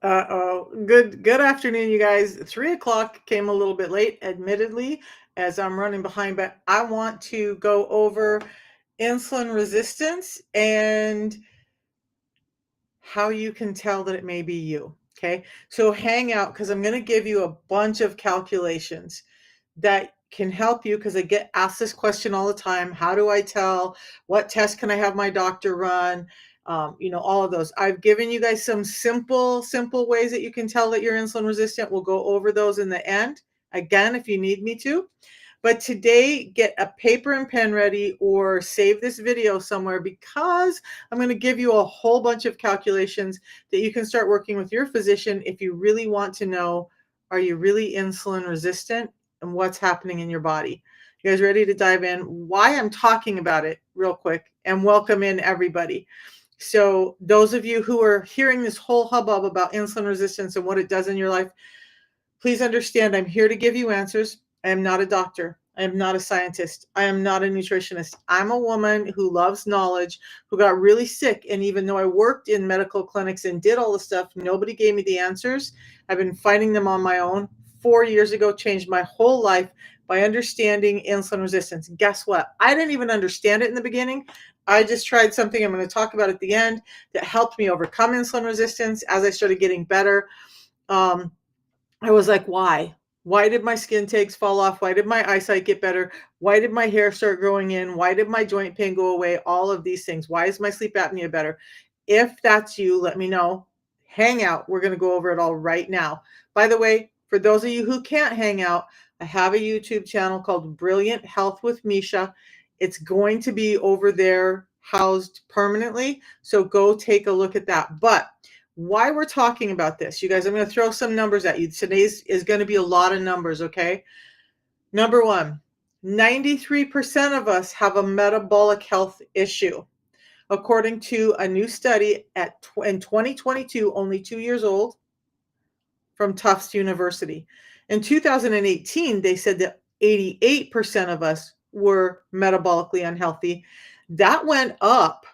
Uh-oh. Good afternoon, you guys. 3 o'clock came a little bit late, admittedly, as I'm running behind, but I want to go over insulin resistance and how you can tell that it may be you. Okay. So hang out because I'm going to give you a bunch of calculations that can help you because I get asked this question all the time. How do I tell? What test can I have my doctor run? All of those. I've given you guys some simple ways that you can tell that you're insulin resistant. We'll go over those in the end again if you need me to. But today, get a paper and pen ready or save this video somewhere because I'm going to give you a whole bunch of calculations that you can start working with your physician if you really want to know, are you really insulin resistant and what's happening in your body? You guys ready to dive in? Why I'm talking about it real quick, and welcome in everybody. So those of you who are hearing this whole hubbub about insulin resistance and what it does in your life, please understand I'm here to give you answers. I am not a doctor. I am not a scientist. I am not a nutritionist. I'm a woman who loves knowledge, who got really sick. And even though I worked in medical clinics and did all the stuff, nobody gave me the answers. I've been finding them on my own. 4 years ago, changed my whole life by understanding insulin resistance. Guess what? I didn't even understand it in the beginning. I just tried something I'm going to talk about at the end that helped me overcome insulin resistance as I started getting better. I was like, why? Why did my skin tags fall off? Why did my eyesight get better? Why did my hair start growing in? Why did my joint pain go away? All of these things. Why is my sleep apnea better? If that's you, let me know. Hang out. We're going to go over it all right now. By the way, for those of you who can't hang out, I have a YouTube channel called Brilliant Health with Misha. It's going to be over there housed permanently. So go take a look at that. But why we're talking about this, you guys, I'm going to throw some numbers at you. Today's is going to be a lot of numbers, okay? Number one, 93% of us have a metabolic health issue. According to a new study in 2022, only 2 years old, from Tufts University. In 2018, they said that 88% of us were metabolically unhealthy. That went up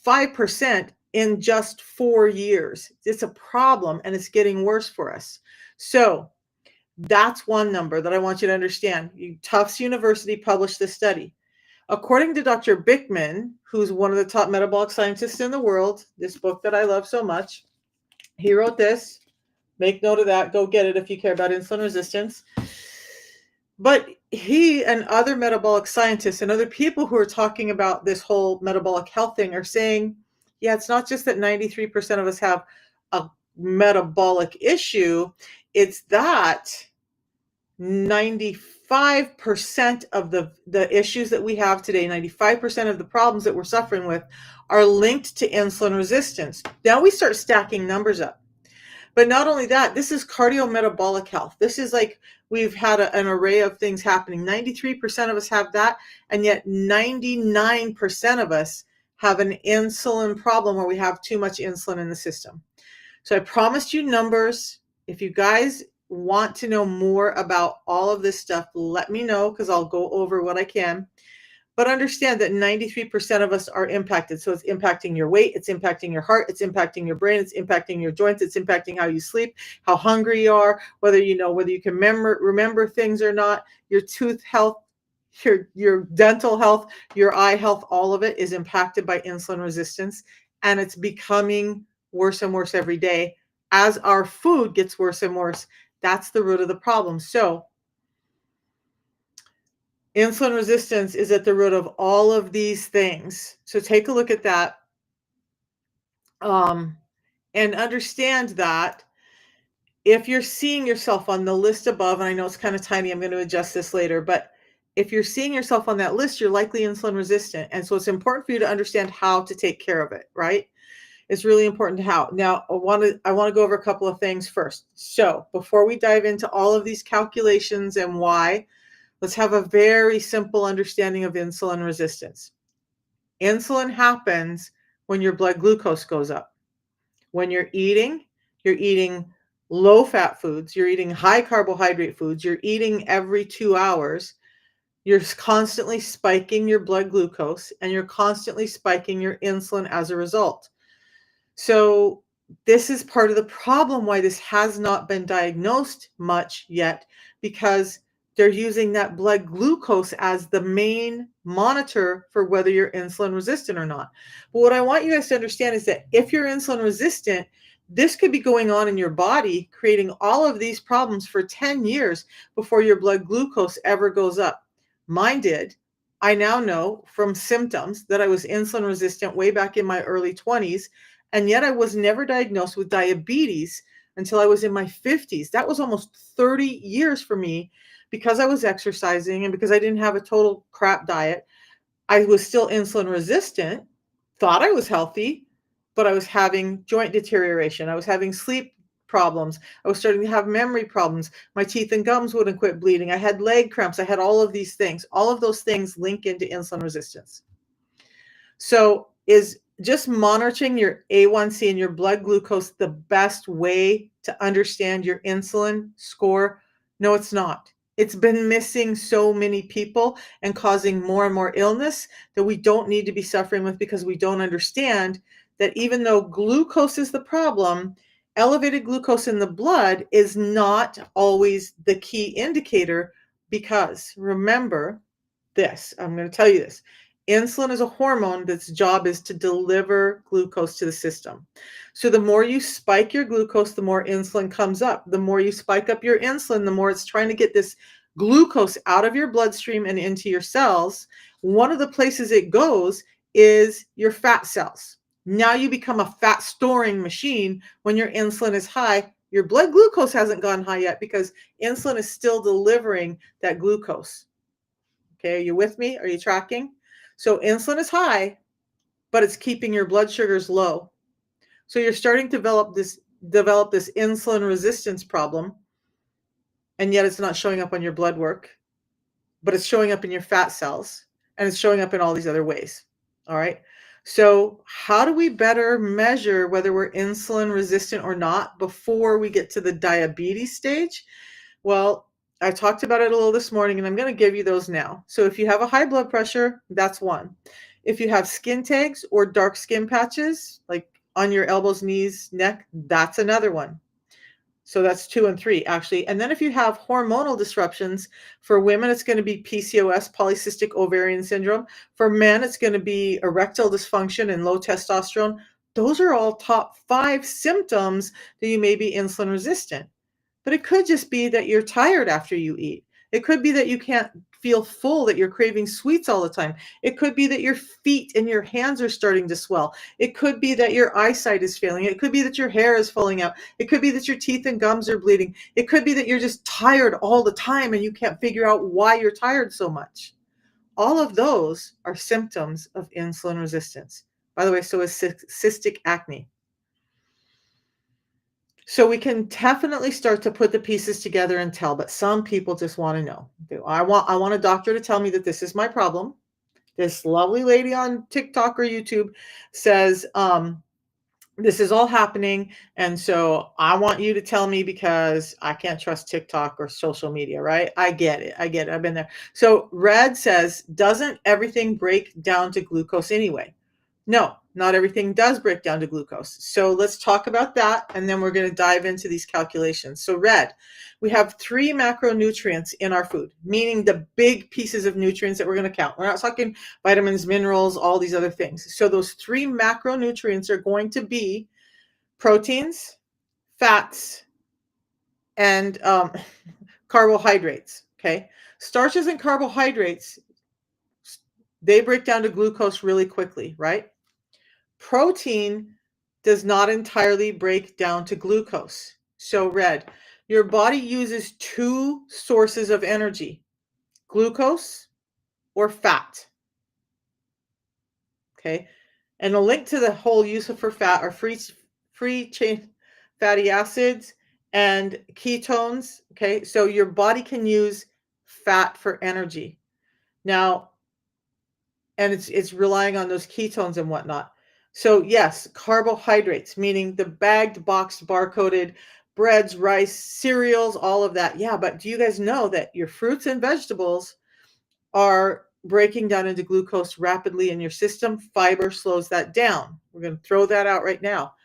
5% in just 4 years. It's a problem and it's getting worse for us. So that's one number that I want you to understand. Tufts University published this study. According to Dr. Bickman, who's one of the top metabolic scientists in the world, this book that I love so much, he wrote this. Make note of that. Go get it if you care about insulin resistance. But he and other metabolic scientists and other people who are talking about this whole metabolic health thing are saying, yeah, it's not just that 93% of us have a metabolic issue. It's that 95% of the issues that we have today, 95% of the problems that we're suffering with are linked to insulin resistance. Now we start stacking numbers up. But not only that, this is cardiometabolic health. This is like we've had an array of things happening. 93% of us have that, and yet 99% of us have an insulin problem where we have too much insulin in the system. So I promised you numbers. If you guys want to know more about all of this stuff, let me know because I'll go over what I can. But understand that 93% of us are impacted. So it's impacting your weight, it's impacting your heart, it's impacting your brain, it's impacting your joints, it's impacting how you sleep, how hungry you are, whether you can remember things or not, your tooth health, your dental health, your eye health, all of it is impacted by insulin resistance. And it's becoming worse and worse every day as our food gets worse and worse. That's the root of the problem. So insulin resistance is at the root of all of these things. So take a look at that and understand that if you're seeing yourself on the list above, and I know it's kind of tiny, I'm going to adjust this later, but if you're seeing yourself on that list, you're likely insulin resistant. And so it's important for you to understand how to take care of it, right? It's really important to how. Now, I want to go over a couple of things first. So before we dive into all of these calculations and why, let's have a very simple understanding of insulin resistance. Insulin happens when your blood glucose goes up. When you're eating low-fat foods, you're eating high-carbohydrate foods, you're eating every 2 hours, you're constantly spiking your blood glucose, and you're constantly spiking your insulin as a result. So this is part of the problem why this has not been diagnosed much yet, because they're using that blood glucose as the main monitor for whether you're insulin resistant or not. But what I want you guys to understand is that if you're insulin resistant, this could be going on in your body, creating all of these problems for 10 years before your blood glucose ever goes up. Mine did. I now know from symptoms that I was insulin resistant way back in my early 20s, and yet I was never diagnosed with diabetes until I was in my 50s. That was almost 30 years for me because I was exercising and because I didn't have a total crap diet. I was still insulin resistant, thought I was healthy, but I was having joint deterioration. I was having sleep problems. I was starting to have memory problems. My teeth and gums wouldn't quit bleeding. I had leg cramps. I had all of these things. All of those things link into insulin resistance. So, is just monitoring your A1C and your blood glucose the best way to understand your insulin score? No, it's not. It's been missing so many people and causing more and more illness that we don't need to be suffering with, because we don't understand that even though glucose is the problem, elevated glucose in the blood is not always the key indicator. Because remember, I'm going to tell you this. Insulin is a hormone that's job is to deliver glucose to the system. So the more you spike your glucose, the more insulin comes up. The more you spike up your insulin, the more it's trying to get this glucose out of your bloodstream and into your cells. One of the places it goes is your fat cells. Now you become a fat storing machine when your insulin is high. Your blood glucose hasn't gone high yet because insulin is still delivering that glucose. Okay, are you with me? Are you tracking? So insulin is high, but it's keeping your blood sugars low. So you're starting to develop this insulin resistance problem, and yet it's not showing up on your blood work, but it's showing up in your fat cells, and it's showing up in all these other ways. All right. So how do we better measure whether we're insulin resistant or not before we get to the diabetes stage? Well, I talked about it a little this morning, and I'm going to give you those now. So if you have a high blood pressure, that's one. If you have skin tags or dark skin patches, like on your elbows, knees, neck, that's another one. So that's 2 and 3, actually. And then if you have hormonal disruptions, for women, it's going to be PCOS, polycystic ovarian syndrome. For men, it's going to be erectile dysfunction and low testosterone. Those are all top 5 symptoms that you may be insulin resistant. But it could just be that you're tired after you eat. It could be that you can't feel full, that you're craving sweets all the time. It could be that your feet and your hands are starting to swell. It could be that your eyesight is failing. It could be that your hair is falling out. It could be that your teeth and gums are bleeding. It could be that you're just tired all the time and you can't figure out why you're tired so much. All of those are symptoms of insulin resistance. By the way, so is cystic acne. So we can definitely start to put the pieces together and tell, but some people just want to know. I want a doctor to tell me that this is my problem. This lovely lady on TikTok or YouTube says, this is all happening, and so I want you to tell me because I can't trust TikTok or social media, right? I get it. I've been there. So Red says, doesn't everything break down to glucose anyway? No, not everything does break down to glucose. So let's talk about that, and then we're going to dive into these calculations. So Red, we have 3 macronutrients in our food, meaning the big pieces of nutrients that we're going to count. We're not talking vitamins, minerals, all these other things. So those 3 macronutrients are going to be proteins, fats, and carbohydrates. Okay. Starches and carbohydrates, they break down to glucose really quickly, right? Protein does not entirely break down to glucose. So Red, your body uses 2 sources of energy, glucose or fat. Okay. And a link to the whole use for fat are free chain fatty acids and ketones. Okay. So your body can use fat for energy. Now, and it's relying on those ketones and whatnot. So yes, carbohydrates, meaning the bagged, boxed, barcoded breads, rice, cereals, all of that. Yeah, but do you guys know that your fruits and vegetables are breaking down into glucose rapidly in your system? Fiber slows that down. We're going to throw that out right now.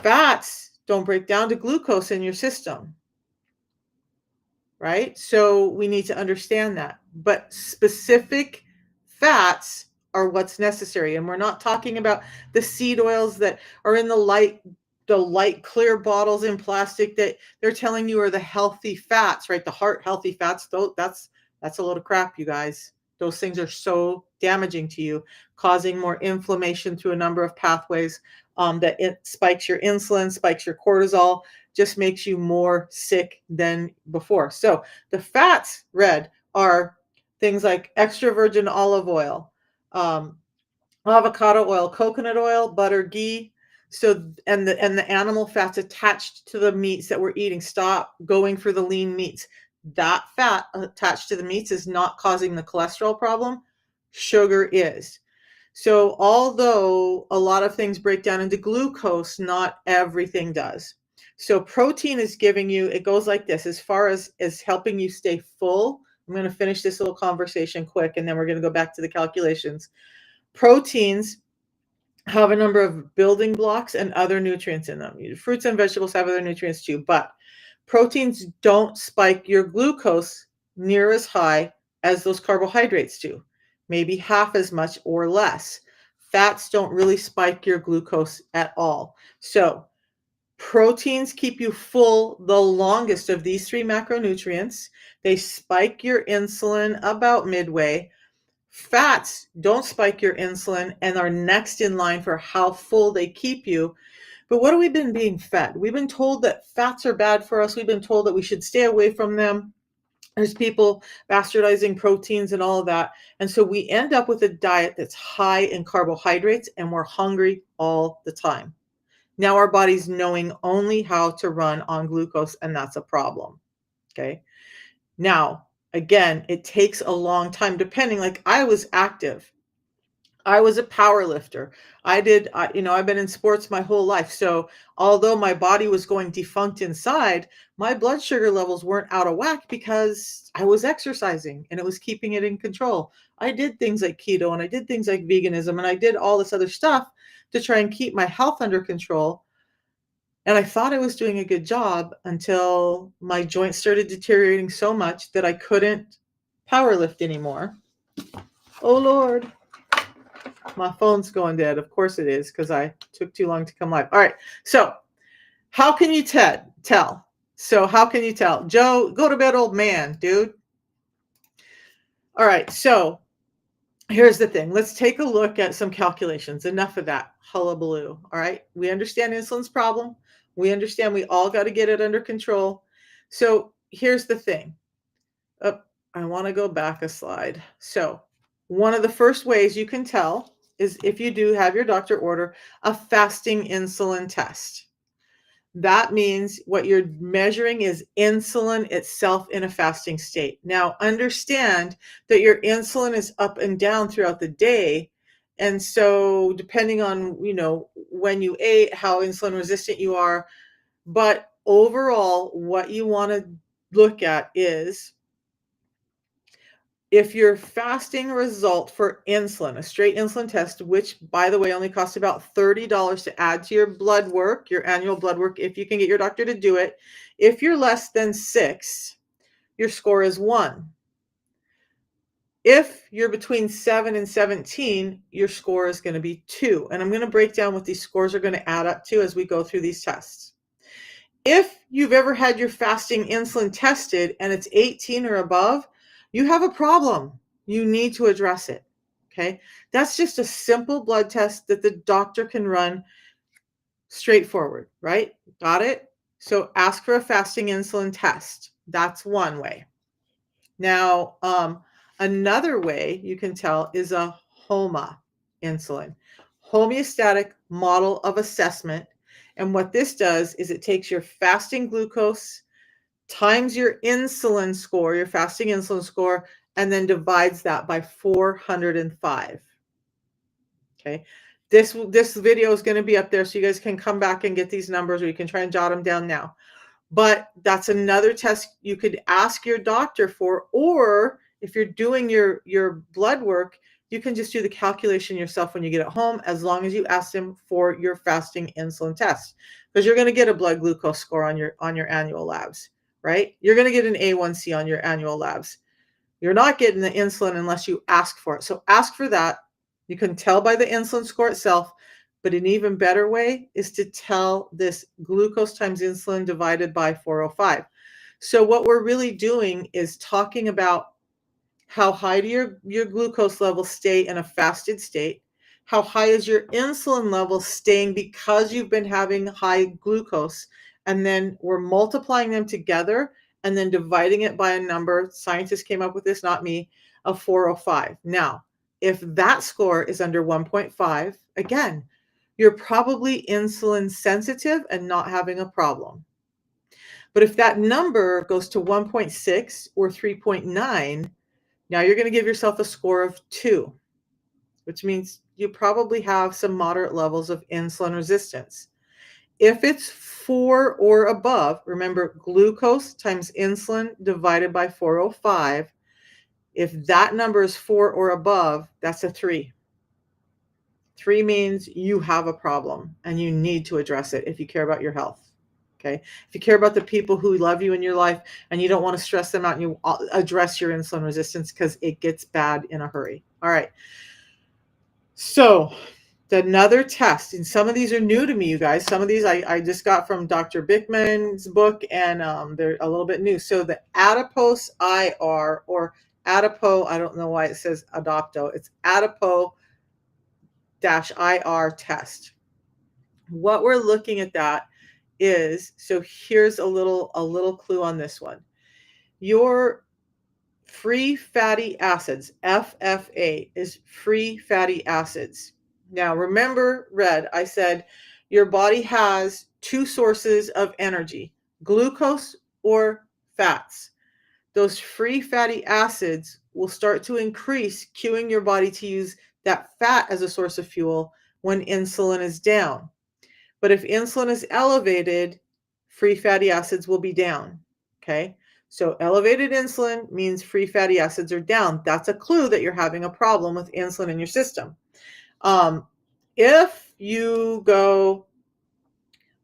Fats don't break down to glucose in your system, right? So we need to understand that. But specific fats are what's necessary. And we're not talking about the seed oils that are in the light clear bottles in plastic that they're telling you are the healthy fats, right? The heart healthy fats. That's a load of crap, you guys. Those things are so damaging to you, causing more inflammation through a number of pathways. That it spikes your insulin, spikes your cortisol, just makes you more sick than before. So the fats read are things like extra virgin olive oil, um, avocado oil, coconut oil, butter, ghee. So and the animal fats attached to the meats that we're eating. Stop going for the lean meats. That fat attached to the meats is not causing the cholesterol problem. Sugar is. So although a lot of things break down into glucose, not everything does. So protein is giving you, it goes like this, as far as helping you stay full. I'm going to finish this little conversation quick, and then we're going to go back to the calculations. Proteins have a number of building blocks and other nutrients in them. Fruits and vegetables have other nutrients too, but proteins don't spike your glucose near as high as those carbohydrates do, maybe half as much or less. Fats don't really spike your glucose at all. So proteins keep you full the longest of these three macronutrients. They spike your insulin about midway. Fats don't spike your insulin and are next in line for how full they keep you. But what have we been being fed? We've been told that fats are bad for us. We've been told that we should stay away from them. There's people bastardizing proteins and all of that. And so we end up with a diet that's high in carbohydrates and we're hungry all the time. Now our body's knowing only how to run on glucose, and that's a problem. Okay. Now, again, it takes a long time depending. Like I was active. I was a power lifter. I've been in sports my whole life. So although my body was going defunct inside, my blood sugar levels weren't out of whack because I was exercising and it was keeping it in control. I did things like keto and I did things like veganism and I did all this other stuff to try and keep my health under control. And I thought I was doing a good job until my joints started deteriorating so much that I couldn't power lift anymore. Oh, Lord. My phone's going dead. Of course it is, because I took too long to come live. All right. So how can you tell? So how can you tell? Joe, go to bed, old man, dude. All right. So here's the thing. Let's take a look at some calculations. Enough of that hullabaloo. All right. We understand insulin's problem. We understand we all got to get it under control. So here's the thing. I want to go back a slide. So one of the first ways you can tell is if you do have your doctor order a fasting insulin test. That means what you're measuring is insulin itself in a fasting state. Now, understand that your insulin is up and down throughout the day. And so depending on, when you ate, how insulin resistant you are, but overall, what you want to look at is if your fasting result for insulin, a straight insulin test, which by the way only costs about $30 to add to your blood work, your annual blood work, if you can get your doctor to do it. If you're less than 6, your score is 1. If you're between 7 and 17, your score is going to be 2. And I'm going to break down what these scores are going to add up to as we go through these tests. If you've ever had your fasting insulin tested and it's 18 or above, you have a problem. You need to address it. Okay. That's just a simple blood test that the doctor can run straightforward, right? Got it? So ask for a fasting insulin test. That's one way. Now, another way you can tell is a HOMA insulin, homeostatic model of assessment. And what this does is it takes your fasting glucose times your insulin score, your fasting insulin score, and then divides that by 405. Okay. This video is going to be up there so you guys can come back and get these numbers, or you can try and jot them down now. But that's another test you could ask your doctor for, or if you're doing your blood work, you can just do the calculation yourself when you get at home, as long as you ask them for your fasting insulin test, because you're going to get a blood glucose score on your annual labs, right? You're going to get an A1C on your annual labs. You're not getting the insulin unless you ask for it. So ask for that. You can tell by the insulin score itself, but an even better way is to tell this glucose times insulin divided by 405. So what we're really doing is talking about how high do your glucose levels stay in a fasted state? How high is your insulin level staying because you've been having high glucose? And then we're multiplying them together and then dividing it by a number. Scientists came up with this, not me, of 405. Now, if that score is under 1.5, again, you're probably insulin sensitive and not having a problem. But if that number goes to 1.6 or 3.9, now you're going to give yourself a score of 2, which means you probably have some moderate levels of insulin resistance. If it's 4 or above, remember glucose times insulin divided by 405. If that number is 4 or above, that's a 3. 3 means you have a problem and you need to address it if you care about your health. Okay. If you care about the people who love you in your life and you don't want to stress them out, and you address your insulin resistance, because it gets bad in a hurry. All right. So another test, and some of these are new to me, you guys. Some of these I just got from Dr. Bickman's book, and they're a little bit new. So the adipose IR, or adipo, I don't know why it says adopto. It's adipo-IR test. What we're looking at that is, so here's a little clue on this one. Your free fatty acids, FFA, is free fatty acids. Now remember, I said your body has 2 sources of energy, glucose or fats. Those free fatty acids will start to increase, cueing your body to use that fat as a source of fuel when insulin is down. But if insulin is elevated, free fatty acids will be down. Okay. So elevated insulin means free fatty acids are down. That's a clue that you're having a problem with insulin in your system. If you go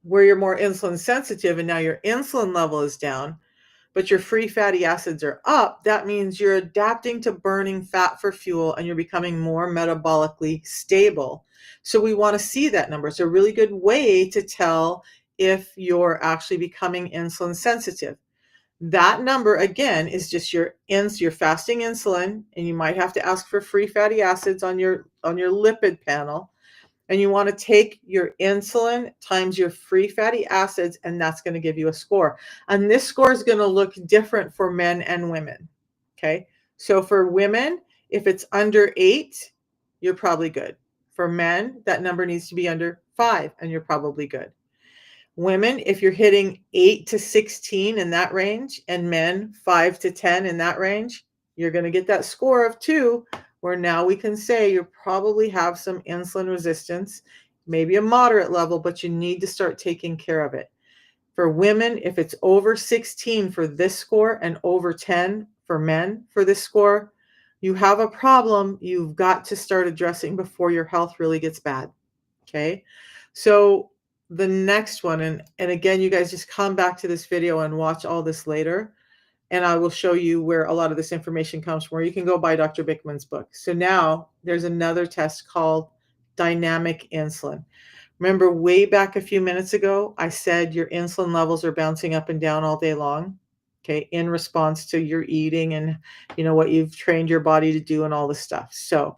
where you're more insulin sensitive and now your insulin level is down, but your free fatty acids are up, that means you're adapting to burning fat for fuel and you're becoming more metabolically stable. So we want to see that number. It's a really good way to tell if you're actually becoming insulin sensitive. That number, again, is just your fasting insulin, and you might have to ask for free fatty acids on your lipid panel. And you want to take your insulin times your free fatty acids, and that's going to give you a score. And this score is going to look different for men and women. Okay. So for women, if it's under 8, you're probably good. For men, that number needs to be under 5, and you're probably good. Women, if you're hitting 8 to 16 in that range, and men 5 to 10 in that range, you're going to get that score of 2, where now we can say you probably have some insulin resistance, maybe a moderate level, but you need to start taking care of it. For women, if it's over 16 for this score and over 10 for men for this score, you have a problem you've got to start addressing before your health really gets bad. Okay. So the next one, and again, you guys just come back to this video and watch all this later, and I will show you where a lot of this information comes from, where you can go buy Dr. Bickman's book. So now there's another test called dynamic insulin. Remember way back a few minutes ago, I said your insulin levels are bouncing up and down all day long, okay, in response to your eating and what you've trained your body to do and all this stuff. So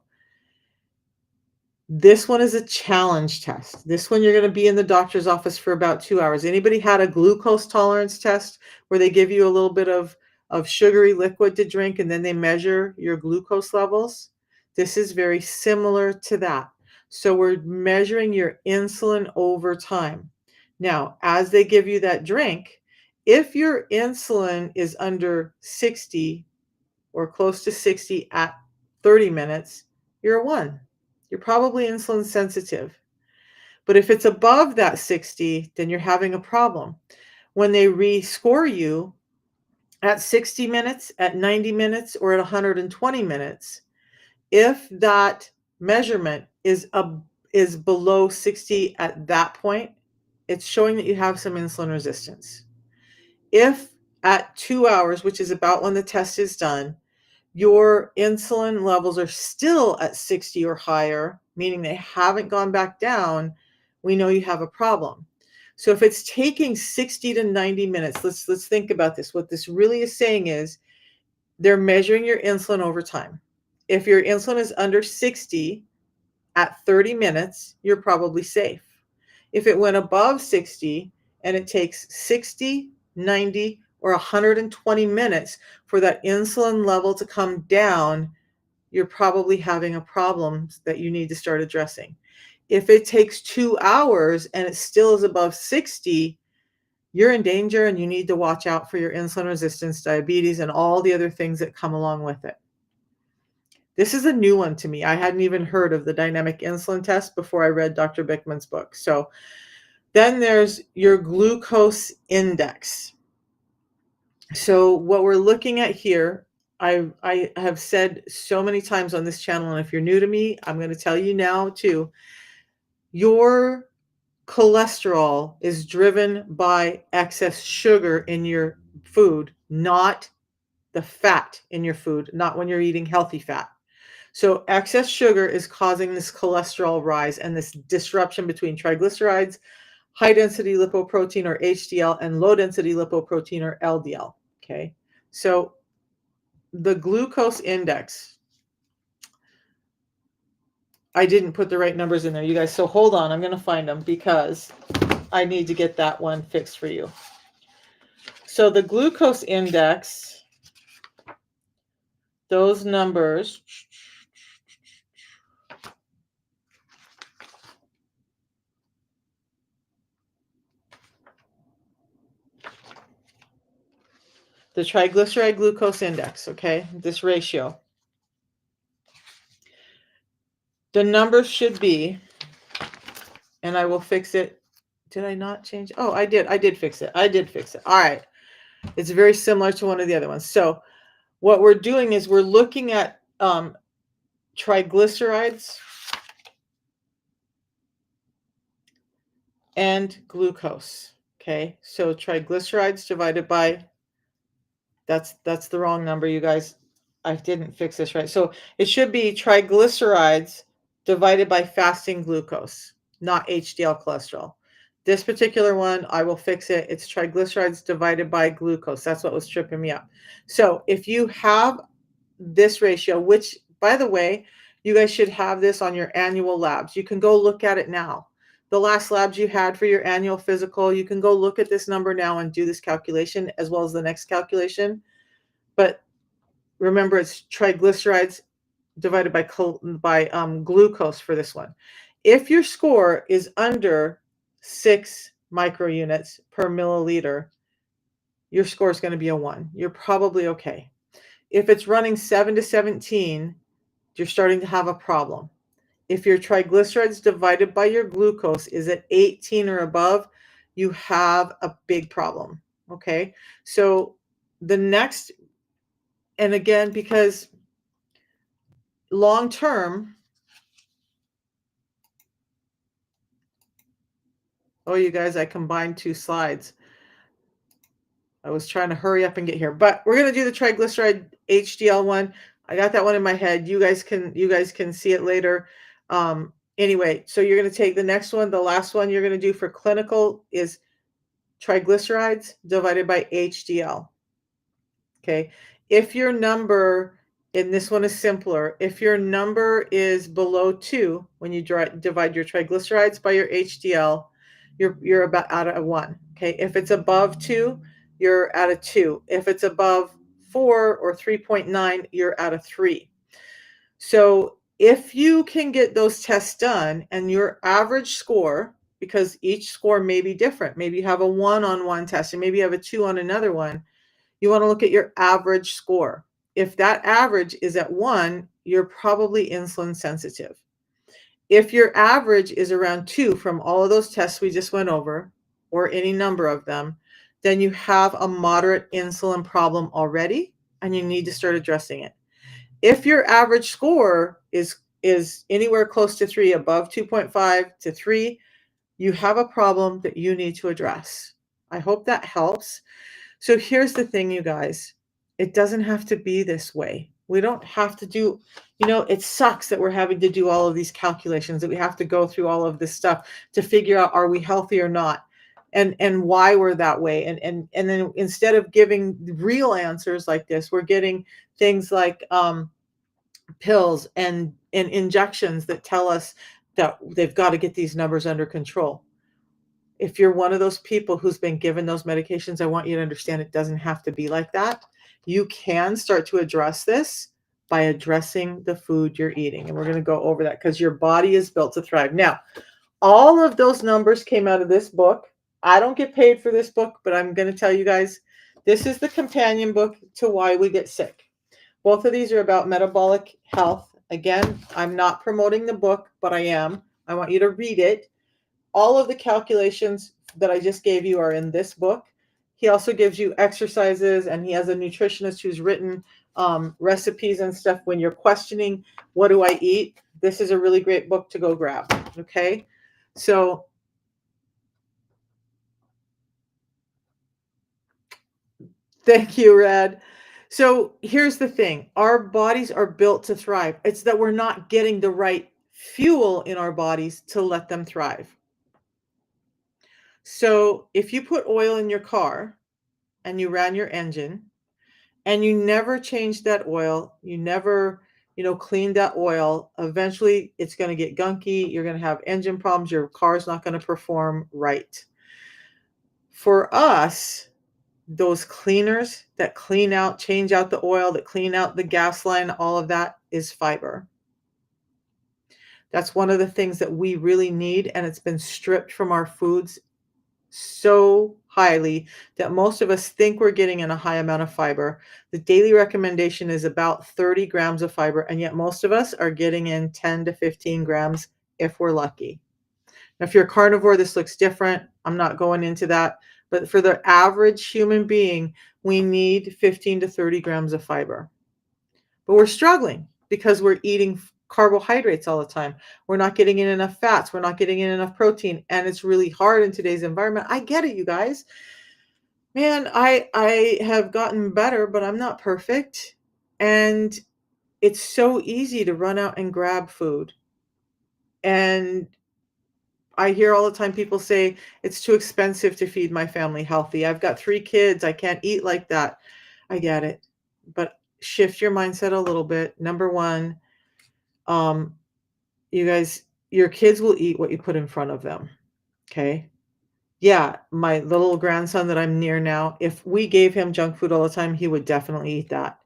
this one is a challenge test. This one you're going to be in the doctor's office for about 2 hours. Anybody had a glucose tolerance test where they give you a little bit of sugary liquid to drink and then they measure your glucose levels? This is very similar to that. So we're measuring your insulin over time. Now, as they give you that drink, if your insulin is under 60 or close to 60 at 30 minutes, you're a 1. You're probably insulin sensitive. But if it's above that 60, then you're having a problem. When they rescore you at 60 minutes, at 90 minutes, or at 120 minutes, If that measurement is below 60 at that point, it's showing that you have some insulin resistance. If at 2 hours, which is about when the test is done, your insulin levels are still at 60 or higher, meaning they haven't gone back down, we know you have a problem. So if it's taking 60 to 90 minutes, let's think about this. What this really is saying is they're measuring your insulin over time. If your insulin is under 60 at 30 minutes, you're probably safe. If it went above 60 and it takes 60, 90, or 120 minutes for that insulin level to come down, you're probably having a problem that you need to start addressing. If it takes 2 hours and it still is above 60, you're in danger and you need to watch out for your insulin resistance, diabetes, and all the other things that come along with it. This is a new one to me. I hadn't even heard of the dynamic insulin test before I read Dr. Bickman's book. So then there's your glucose index. So what we're looking at here, I have said so many times on this channel, and if you're new to me, I'm going to tell you now too, your cholesterol is driven by excess sugar in your food, not the fat in your food, not when you're eating healthy fat. So excess sugar is causing this cholesterol rise and this disruption between triglycerides, high density lipoprotein or HDL, and low density lipoprotein or LDL. Okay. So the glucose index, I didn't put the right numbers in there, you guys. So hold on, I'm going to find them because I need to get that one fixed for you. So the glucose index, those numbers, the triglyceride glucose index, okay, this ratio. The numbers should be, and I will fix it. Did I not change? Oh, I did. I did fix it. I did fix it. All right. It's very similar to one of the other ones. So what we're doing is we're looking at triglycerides and glucose. Okay. So triglycerides divided by, that's the wrong number, you guys. I didn't fix this right. So it should be triglycerides divided by fasting glucose, not HDL cholesterol. This particular one, I will fix it. It's triglycerides divided by glucose. That's what was tripping me up. So if you have this ratio, which, by the way, you guys should have this on your annual labs. You can go look at it now. The last labs you had for your annual physical, you can go look at this number now and do this calculation as well as the next calculation. But remember, it's triglycerides divided by glucose for this one. If your score is under 6 microunits per milliliter, your score is going to be a 1. You're probably okay. If it's running 7 to 17, you're starting to have a problem. If your triglycerides divided by your glucose is at 18 or above, you have a big problem. Okay. So the next, and again, because long term, oh, you guys, I combined 2 slides. I was trying to hurry up and get here, but we're going to do the triglyceride HDL one. I got that one in my head. You guys can see it later. Anyway, so you're going to take the next one. The last one you're going to do for clinical is triglycerides divided by HDL. Okay. If your number, and this one is simpler, if your number is below 2, when you divide your triglycerides by your HDL, you're about out of 1. Okay. If it's above 2, you're at a 2. If it's above 4 or 3.9, you're at a 3. So if you can get those tests done and your average score, because each score may be different, maybe you have a 1 on one test and maybe you have a 2 on another one, you want to look at your average score. If that average is at 1, you're probably insulin sensitive. If your average is around 2 from all of those tests we just went over, or any number of them, then you have a moderate insulin problem already and you need to start addressing it. if your average score is anywhere close to 3, above 2.5 to 3, you have a problem that you need to address. I hope that helps. So here's the thing, you guys. It doesn't have to be this way. We don't have to do, it sucks that we're having to do all of these calculations, that we have to go through all of this stuff to figure out, are we healthy or not? And why we're that way. And then instead of giving real answers like this, we're getting things like pills and injections that tell us that they've got to get these numbers under control. If you're one of those people who's been given those medications, I want you to understand it doesn't have to be like that. You can start to address this by addressing the food you're eating. And we're going to go over that because your body is built to thrive. Now, all of those numbers came out of this book. I don't get paid for this book, but I'm going to tell you guys, this is the companion book to Why We Get Sick. Both of these are about metabolic health. Again, I'm not promoting the book, but I am. I want you to read it. All of the calculations that I just gave you are in this book. He also gives you exercises, and he has a nutritionist who's written recipes and stuff when you're questioning, what do I eat? This is a really great book to go grab. Okay. So thank you, Red. So here's the thing. Our bodies are built to thrive. It's that we're not getting the right fuel in our bodies to let them thrive. So if you put oil in your car and you ran your engine and you never changed that oil, you never, cleaned that oil, eventually it's going to get gunky. You're going to have engine problems. Your car's not going to perform right. For us, those cleaners that clean out, change out the oil, that clean out the gas line, all of that is fiber. That's one of the things that we really need, and it's been stripped from our foods so highly that most of us think we're getting in a high amount of fiber. The daily recommendation is about 30 grams of fiber, and yet most of us are getting in 10 to 15 grams if we're lucky. Now, if you're a carnivore, this looks different. I'm not going into that. But for the average human being, we need 15 to 30 grams of fiber. But we're struggling because we're eating carbohydrates all the time. We're not getting in enough fats. We're not getting in enough protein. And it's really hard in today's environment. I get it, you guys. Man, I have gotten better, but I'm not perfect. And it's so easy to run out and grab food. And I hear all the time people say, it's too expensive to feed my family healthy. I've got 3 kids. I can't eat like that. I get it. But shift your mindset a little bit. Number one, you guys, your kids will eat what you put in front of them. Okay. Yeah. My little grandson that I'm near now, if we gave him junk food all the time, he would definitely eat that.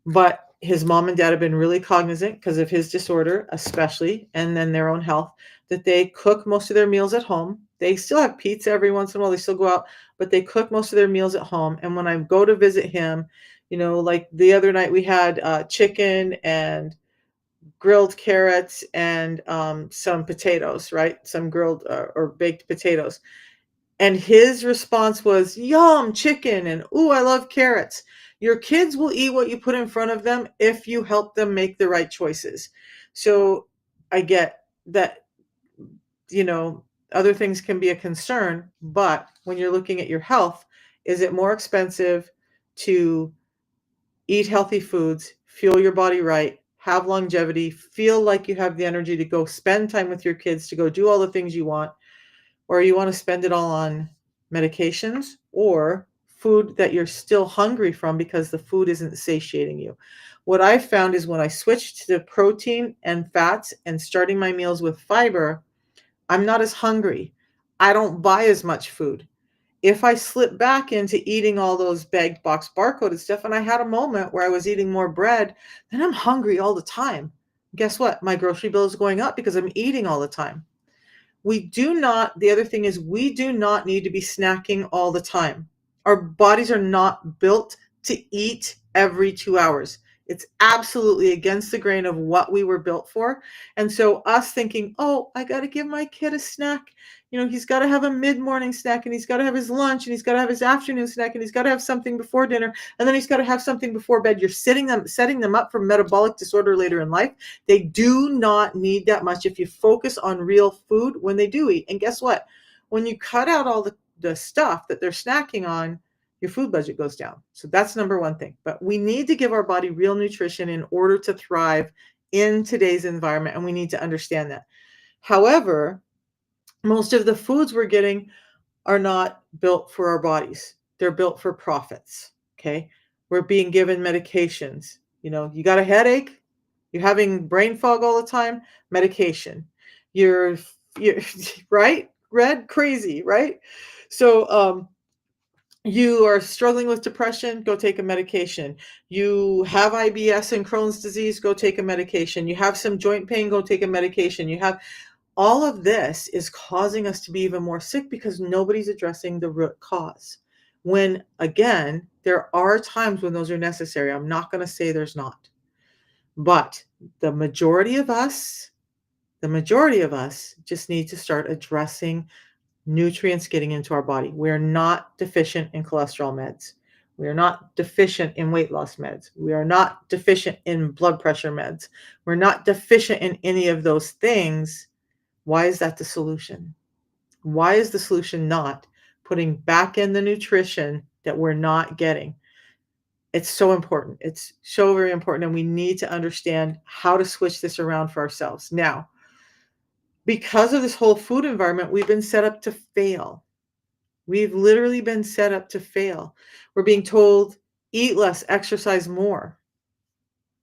But his mom and dad have been really cognizant because of his disorder, especially, and then their own health, that they cook most of their meals at home. They still have pizza every once in a while. They still go out, but they cook most of their meals at home. And when I go to visit him, like the other night we had chicken and grilled carrots and some potatoes, right? Some grilled or baked potatoes. And his response was, yum, chicken, and ooh, I love carrots. Your kids will eat what you put in front of them if you help them make the right choices. So I get that, other things can be a concern, but when you're looking at your health, is it more expensive to eat healthy foods, fuel your body right, have longevity, feel like you have the energy to go spend time with your kids, to go do all the things you want, or you want to spend it all on medications or food that you're still hungry from because the food isn't satiating you? What I found is when I switched to protein and fats and starting my meals with fiber, I'm not as hungry. I don't buy as much food. If I slip back into eating all those bagged box barcoded stuff, and I had a moment where I was eating more bread, then I'm hungry all the time. Guess what? My grocery bill is going up because I'm eating all the time. The other thing is we do not need to be snacking all the time. Our bodies are not built to eat every 2 hours. It's absolutely against the grain of what we were built for. And so us thinking, "Oh, I gotta give my kid a snack. You know, he's gotta have a mid-morning snack, and he's gotta have his lunch, and he's gotta have his afternoon snack, and he's gotta have something before dinner, and then he's gotta have something before bed." You're setting them up for metabolic disorder later in life. They do not need that much if you focus on real food when they do eat. And guess what? When you cut out all the stuff that they're snacking on, your food budget goes down. So that's number one thing. But we need to give our body real nutrition in order to thrive in today's environment, and we need to understand that. However, most of the foods we're getting are not built for our bodies. They're built for profits. Okay. We're being given medications. You know, you got a headache, you're having brain fog all the time, medication. You're right? Red crazy, right? So you are struggling with depression, go take a medication. You have IBS and Crohn's disease, go take a medication. You have some joint pain, go take a medication. You have all of this is causing us to be even more sick because nobody's addressing the root cause. When again, there are times when those are necessary. I'm not going to say there's not. But the majority of us, the majority of us just need to start addressing nutrients getting into our body. We're not deficient in cholesterol meds. We are not deficient in weight loss meds. We are not deficient in blood pressure meds. We're not deficient in any of those things. Why is that the solution? Why is the solution not putting back in the nutrition that we're not getting? It's so important. It's so very important. And we need to understand how to switch this around for ourselves. Now, because of this whole food environment, we've been set up to fail. We've literally been set up to fail. We're being told, eat less, exercise more.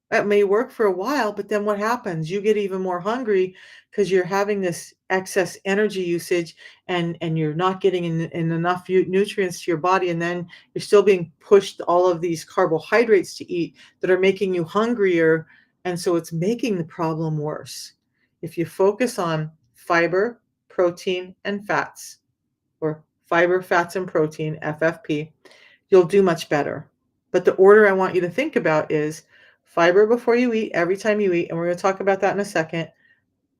That may work for a while, but then what happens? You get even more hungry because you're having this excess energy usage and you're not getting in enough nutrients to your body. And then you're still being pushed all of these carbohydrates to eat that are making you hungrier. And so it's making the problem worse. If you focus on fiber, protein, and fats, or fiber, fats, and protein, FFP, you'll do much better. But the order I want you to think about is fiber before you eat, every time you eat, and we're going to talk about that in a second.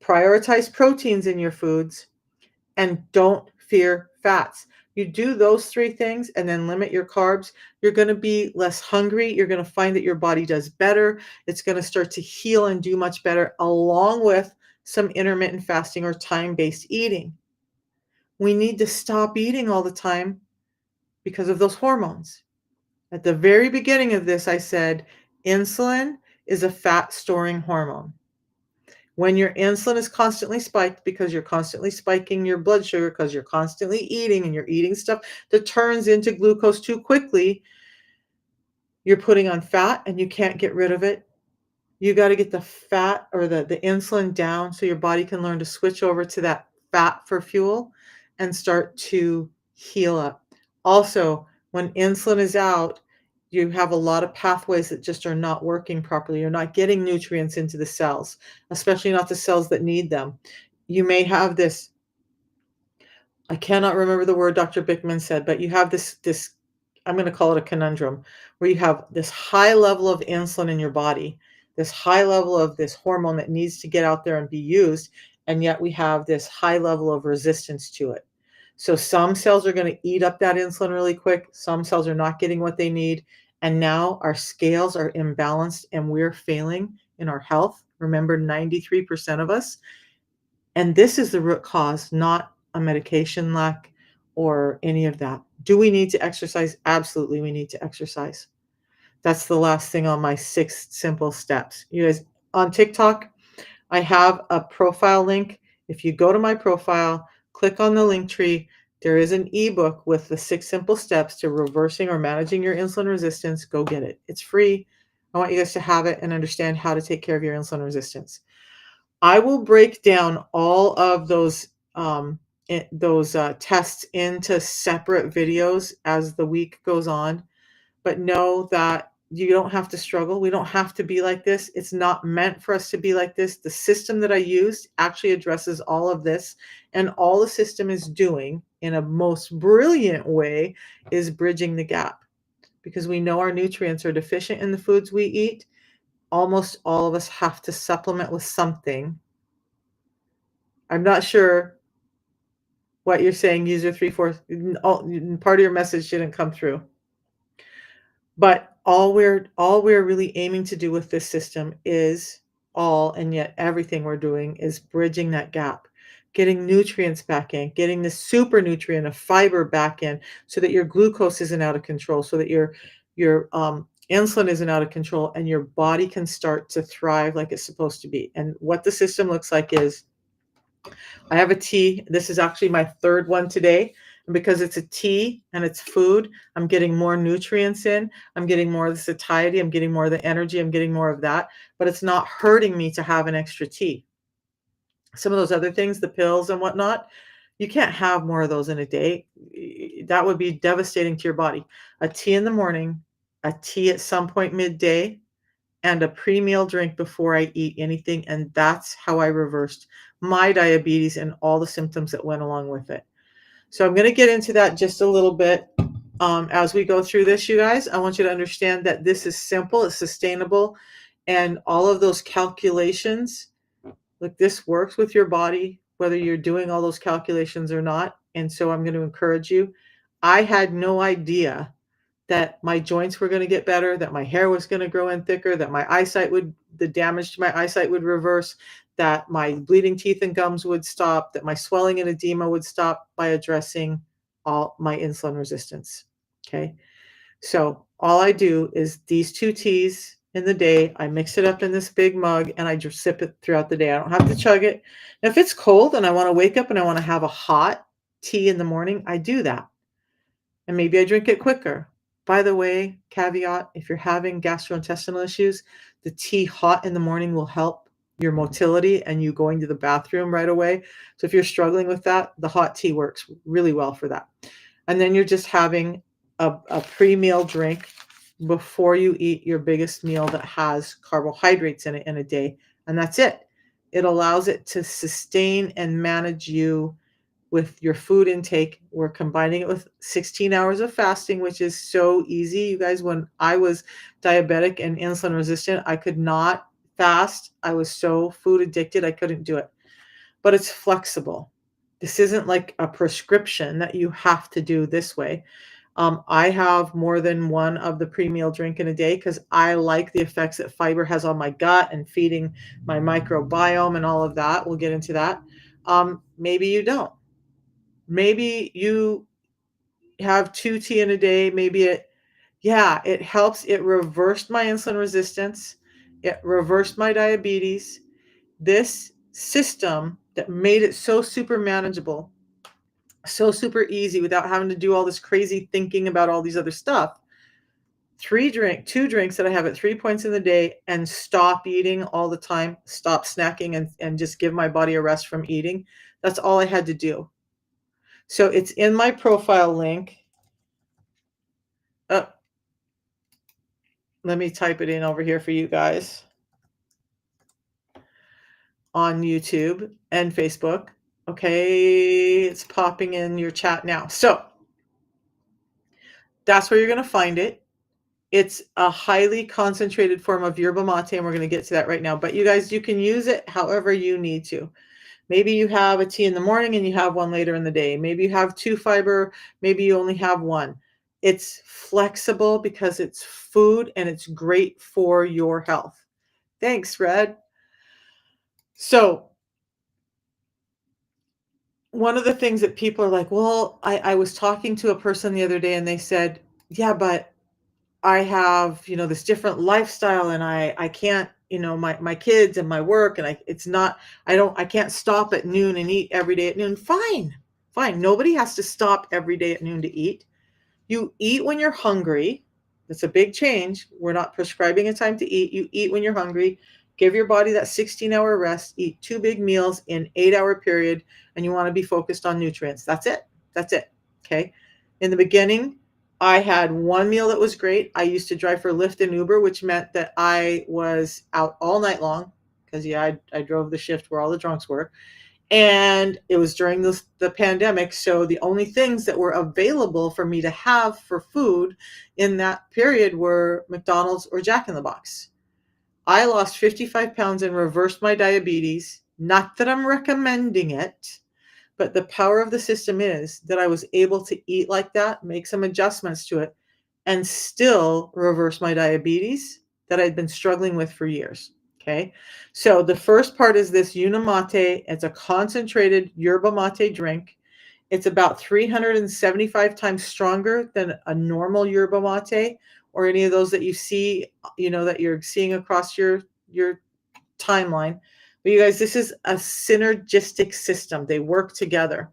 Prioritize proteins in your foods and don't fear fats. You do those three things and then limit your carbs, you're going to be less hungry. You're going to find that your body does better. It's going to start to heal and do much better, along with some intermittent fasting or time-based eating. We need to stop eating all the time because of those hormones. At the very beginning of this, I said insulin is a fat storing hormone. When your insulin is constantly spiked because you're constantly spiking your blood sugar because you're constantly eating and you're eating stuff that turns into glucose too quickly, you're putting on fat and you can't get rid of it. You got to get the fat or the insulin down so your body can learn to switch over to that fat for fuel and start to heal up. Also, when insulin is out, you have a lot of pathways that just are not working properly. You're not getting nutrients into the cells, especially not the cells that need them. You may have this, I cannot remember the word Dr. Bickman said, but you have this I'm going to call it a conundrum, where you have this high level of insulin in your body, this high level of this hormone that needs to get out there and be used, and yet we have this high level of resistance to it. So some cells are going to eat up that insulin really quick. Some cells are not getting what they need. And now our scales are imbalanced and we're failing in our health. Remember, 93% of us. And this is the root cause, not a medication lack or any of that. Do we need to exercise? Absolutely, we need to exercise. That's the last thing on my 6 simple steps. You guys, on TikTok, I have a profile link. If you go to my profile, click on the link tree, there is an ebook with the 6 simple steps to reversing or managing your insulin resistance. Go get it. It's free. I want you guys to have it and understand how to take care of your insulin resistance. I will break down all of those tests into separate videos as the week goes on, but know that you don't have to struggle. We don't have to be like this. It's not meant for us to be like this. The system that I used actually addresses all of this, and all the system is doing in a most brilliant way is bridging the gap, because we know our nutrients are deficient in the foods we eat. almost all of us have to supplement with something. I'm not sure what you're saying, user 3/4. Part of your message didn't come through. But all we're really aiming to do with this system is and yet everything we're doing is bridging that gap, getting nutrients back in, getting the super nutrient of fiber back in so that your glucose isn't out of control, so that your insulin isn't out of control, and your body can start to thrive like it's supposed to be. And what the system looks like is I have a tea. This is actually my third one today. And because it's a tea and it's food, I'm getting more nutrients in. I'm getting more of the satiety. I'm getting more of the energy. I'm getting more of that. But it's not hurting me to have an extra tea. Some of those other things, the pills and whatnot, you can't have more of those in a day. That would be devastating to your body. A tea in the morning, a tea at some point midday, and a pre-meal drink before I eat anything, and that's how I reversed my diabetes and all the symptoms that went along with it. So I'm gonna get into that just a little bit, as we go through this, you guys. I want you to understand that this is simple, it's sustainable, and all of those calculations, like, this works with your body, whether you're doing all those calculations or not, and so I'm gonna encourage you. I had no idea that my joints were gonna get better, that my hair was gonna grow in thicker, that the damage to my eyesight would reverse, that my bleeding teeth and gums would stop, that my swelling and edema would stop by addressing all my insulin resistance, okay? So, all I do is these 2 teas in the day, I mix it up in this big mug, and I just sip it throughout the day. I don't have to chug it. If it's cold and I wanna wake up and I wanna have a hot tea in the morning, I do that, and maybe I drink it quicker. By the way, caveat, if you're having gastrointestinal issues, the tea hot in the morning will help your motility and you going to the bathroom right away. So if you're struggling with that, the hot tea works really well for that. And then you're just having a pre-meal drink before you eat your biggest meal that has carbohydrates in it in a day, and that's it. It allows it to sustain and manage you with your food intake. We're combining it with 16 hours of fasting, which is so easy. You guys, when I was diabetic and insulin resistant, I could not fast. I was so food addicted, I couldn't do it. But it's flexible. This isn't like a prescription that you have to do this way. I have more than one of the pre-meal drink in a day because I like the effects that fiber has on my gut and feeding my microbiome and all of that. We'll get into that. Maybe you don't. Maybe you have 2 tea in a day, maybe it helps. It reversed my insulin resistance. It reversed my diabetes. This system that made it so super manageable, so super easy without having to do all this crazy thinking about all these other stuff. 2 drinks that I have at 3 points in the day and stop eating all the time, stop snacking and just give my body a rest from eating. That's all I had to do. So it's in my profile link. Uh, Let me type it in over here for you guys on YouTube and Facebook. Okay, it's popping in your chat now. So that's where you're going to find it. It's a highly concentrated form of yerba mate, and we're going to get to that right now. But you guys, you can use it however you need to. Maybe you have a tea in the morning and you have one later in the day. Maybe you have 2 fiber, maybe you only have 1. It's flexible because it's food and it's great for your health. Thanks, Red. So, one of the things that people are like, well, I was talking to a person the other day and they said, yeah, but I have, this different lifestyle and I can't, my kids and my work and I can't stop at noon and eat every day at noon. Fine. Nobody has to stop every day at noon to eat. You eat when you're hungry. That's a big change. We're not prescribing a time to eat. You eat when you're hungry. Give your body that 16-hour rest. Eat 2 big meals in 8-hour period, and you want to be focused on nutrients. That's it. Okay. In the beginning, I had 1 meal that was great. I used to drive for Lyft and Uber, which meant that I was out all night long because, I drove the shift where all the drunks were. And it was during the pandemic, so the only things that were available for me to have for food in that period were McDonald's or Jack in the Box. I lost 55 pounds and reversed my diabetes. Not that I'm recommending it, but the power of the system is that I was able to eat like that, make some adjustments to it, and still reverse my diabetes that I'd been struggling with for years. Okay. So the first part is this Unimate. It's a concentrated yerba mate drink. It's about 375 times stronger than a normal yerba mate or any of those that you see, that you're seeing across your timeline. But you guys, this is a synergistic system. They work together.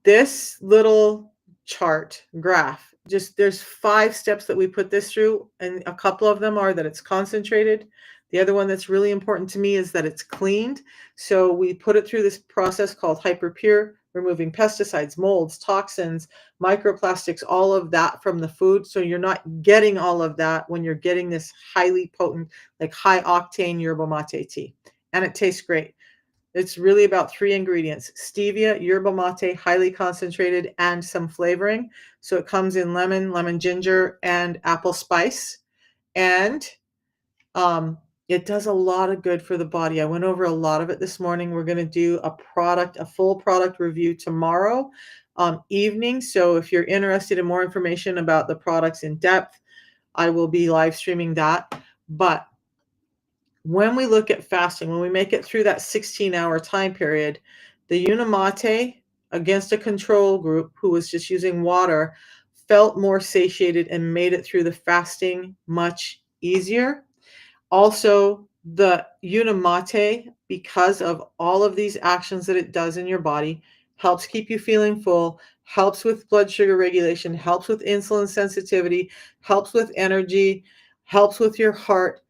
This little chart graph, just there's 5 steps that we put this through, and a couple of them are that it's concentrated. The other one that's really important to me is that it's cleaned. So we put it through this process called hyperpure, removing pesticides, molds, toxins, microplastics, all of that from the food. So you're not getting all of that when you're getting this highly potent, like high octane yerba mate tea. And it tastes great. It's really about 3 ingredients: stevia, yerba mate, highly concentrated, and some flavoring. So it comes in lemon ginger, and apple spice. And it does a lot of good for the body. I went over a lot of it this morning. We're going to do a full product review tomorrow evening. So if you're interested in more information about the products in depth, I will be live streaming that. But when we look at fasting, when we make it through that 16-hour time period, the Unimate against a control group who was just using water felt more satiated and made it through the fasting much easier. Also, the Unimate, because of all of these actions that it does in your body, helps keep you feeling full, helps with blood sugar regulation, helps with insulin sensitivity, helps with energy, helps with your heart.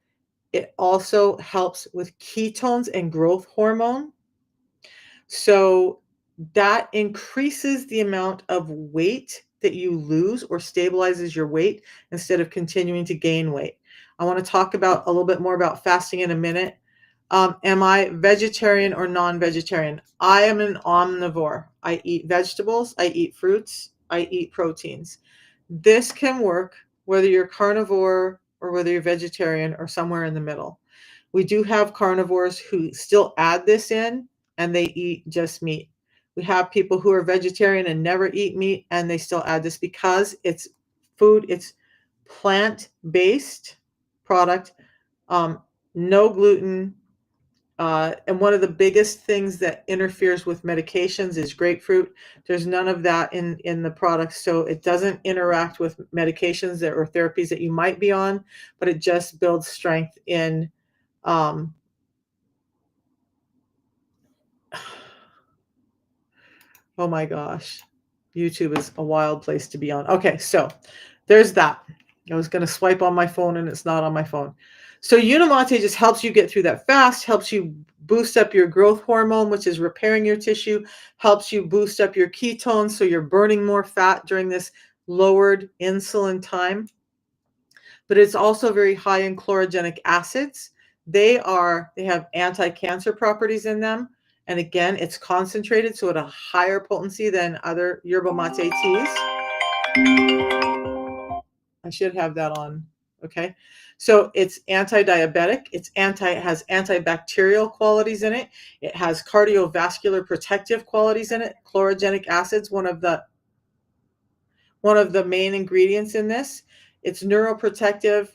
It also helps with ketones and growth hormone. So that increases the amount of weight that you lose or stabilizes your weight instead of continuing to gain weight. I want to talk about a little bit more about fasting in a minute. Am I vegetarian or non-vegetarian? I am an omnivore. I eat vegetables, I eat fruits, I eat proteins. This can work whether you're carnivore or whether you're vegetarian or somewhere in the middle. We do have carnivores who still add this in and they eat just meat. We have people who are vegetarian and never eat meat and they still add this because it's food, it's plant-based product, no gluten. And one of the biggest things that interferes with medications is grapefruit. There's none of that in the product, so it doesn't interact with medications or therapies that you might be on, but it just builds strength in um, oh my gosh, YouTube is a wild place to be on. Okay, so there's that. I was going to swipe on my phone and it's not on my phone. So Unimate just helps you get through that fast, helps you boost up your growth hormone, which is repairing your tissue, helps you boost up your ketones so you're burning more fat during this lowered insulin time. But it's also very high in chlorogenic acids. They have anti-cancer properties in them. And again, it's concentrated, so at a higher potency than other yerba mate teas. I should have that on. Okay. So it's anti-diabetic. It has antibacterial qualities in it. It has cardiovascular protective qualities in it. Chlorogenic acids, one of the main ingredients in this. It's neuroprotective,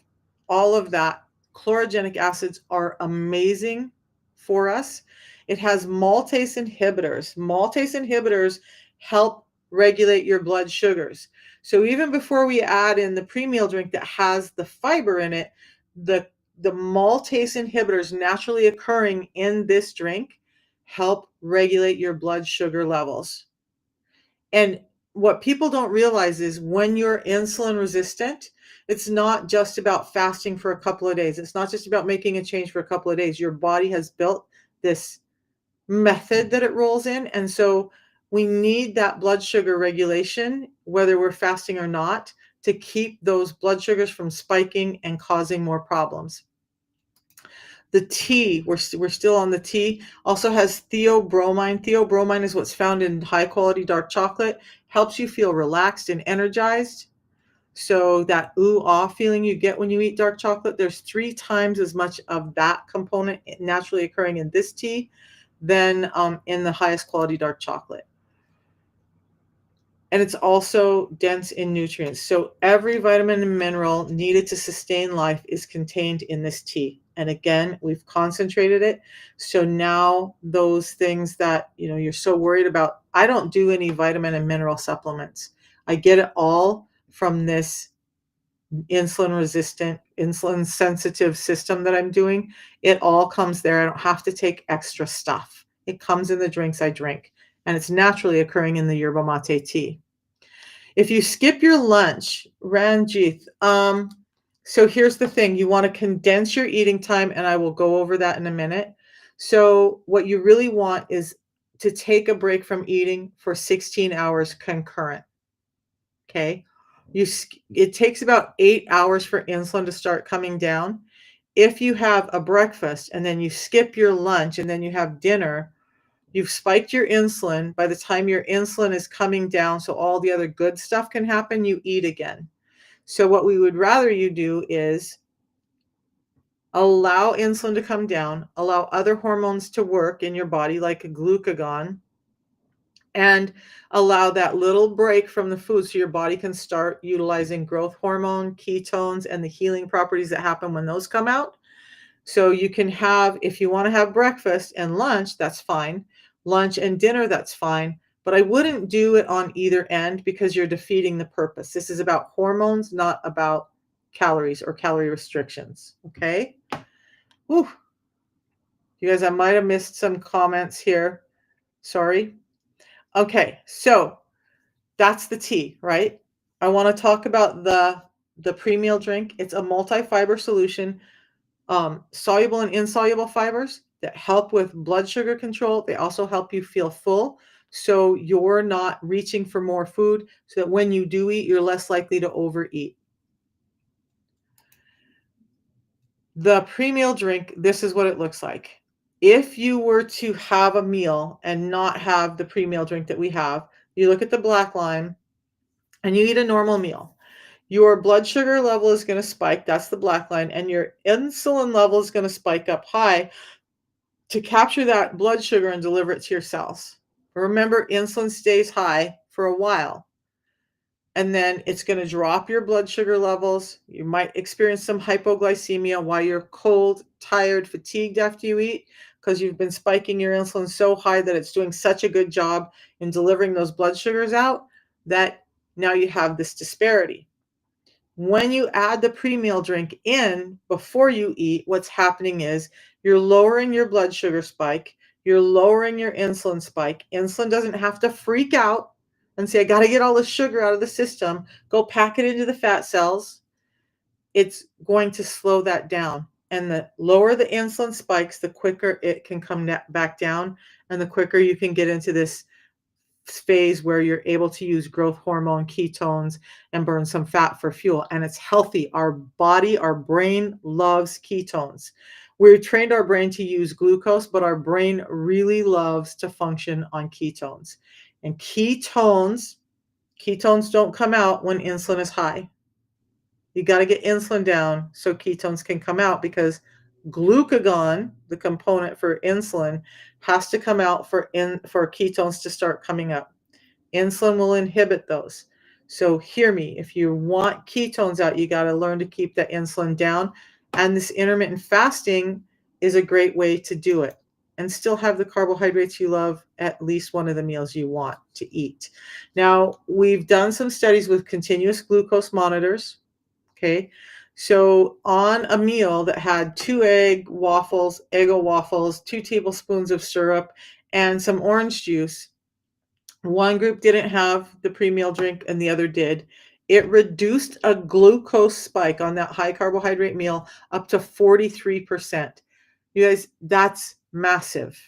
all of that. Chlorogenic acids are amazing for us. It has maltase inhibitors. Maltase inhibitors help regulate your blood sugars. So even before we add in the pre-meal drink that has the fiber in it, the maltase inhibitors naturally occurring in this drink help regulate your blood sugar levels. And what people don't realize is when you're insulin resistant, it's not just about fasting for a couple of days. It's not just about making a change for a couple of days. Your body has built this method that it rolls in. And so we need that blood sugar regulation, whether we're fasting or not, to keep those blood sugars from spiking and causing more problems. The tea, we're still on the tea, also has theobromine. Theobromine is what's found in high quality dark chocolate, helps you feel relaxed and energized. So that ooh ah feeling you get when you eat dark chocolate, there's 3 times as much of that component naturally occurring in this tea than in the highest quality dark chocolate. And it's also dense in nutrients. So every vitamin and mineral needed to sustain life is contained in this tea. And again, we've concentrated it. So now those things that, you're so worried about, I don't do any vitamin and mineral supplements. I get it all from this insulin resistant, insulin sensitive system that I'm doing. It all comes there. I don't have to take extra stuff. It comes in the drinks I drink, and it's naturally occurring in the yerba mate tea. If you skip your lunch, Ranjith, so here's the thing, you want to condense your eating time, and I will go over that in a minute. So what you really want is to take a break from eating for 16 hours concurrent. Okay. It takes about 8 hours for insulin to start coming down. If you have a breakfast and then you skip your lunch and then you have dinner, you've spiked your insulin. By the time your insulin is coming down, so all the other good stuff can happen, you eat again. So what we would rather you do is allow insulin to come down, allow other hormones to work in your body, like a glucagon, and allow that little break from the food so your body can start utilizing growth hormone, ketones, and the healing properties that happen when those come out. So you can have, if you want to have breakfast and lunch, that's fine. Lunch and dinner, that's fine. But I wouldn't do it on either end because you're defeating the purpose. This is about hormones, not about calories or calorie restrictions. Okay? Whew. You guys, I might have missed some comments here. Sorry. Okay, so that's the tea, right? I want to talk about the pre-meal drink. It's a multi-fiber solution, soluble and insoluble fibers that help with blood sugar control. They also help you feel full, so you're not reaching for more food, so that when you do eat, you're less likely to overeat. The pre-meal drink, this is what it looks like. If you were to have a meal and not have the pre-meal drink that we have, you look at the black line and you eat a normal meal. Your blood sugar level is going to spike. That's the black line. And your insulin level is going to spike up high to capture that blood sugar and deliver it to your cells. Remember, insulin stays high for a while, and then it's going to drop your blood sugar levels. You might experience some hypoglycemia while you're cold, tired, fatigued after you eat because you've been spiking your insulin so high that it's doing such a good job in delivering those blood sugars out that now you have this disparity. When you add the pre-meal drink in before you eat, what's happening is you're lowering your blood sugar spike, you're lowering your insulin spike. Insulin doesn't have to freak out and say, I got to get all the sugar out of the system, go pack it into the fat cells. It's going to slow that down. And the lower the insulin spikes, the quicker it can come back down, and the quicker you can get into this phase where you're able to use growth hormone, ketones, and burn some fat for fuel. And it's healthy. Our body, our brain loves ketones. We trained our brain to use glucose, but our brain really loves to function on ketones. And ketones don't come out when insulin is high. You got to get insulin down so ketones can come out, because glucagon, the component for insulin, has to come out for ketones to start coming up. Insulin will inhibit those. So hear me, if you want ketones out, you got to learn to keep that insulin down. And this intermittent fasting is a great way to do it and still have the carbohydrates you love at least one of the meals you want to eat. Now, we've done some studies with continuous glucose monitors. Okay. So on a meal that had 2 Eggo waffles, 2 tablespoons of syrup, and some orange juice, one group didn't have the pre-meal drink and the other did. It reduced a glucose spike on that high carbohydrate meal up to 43%. You guys, that's massive.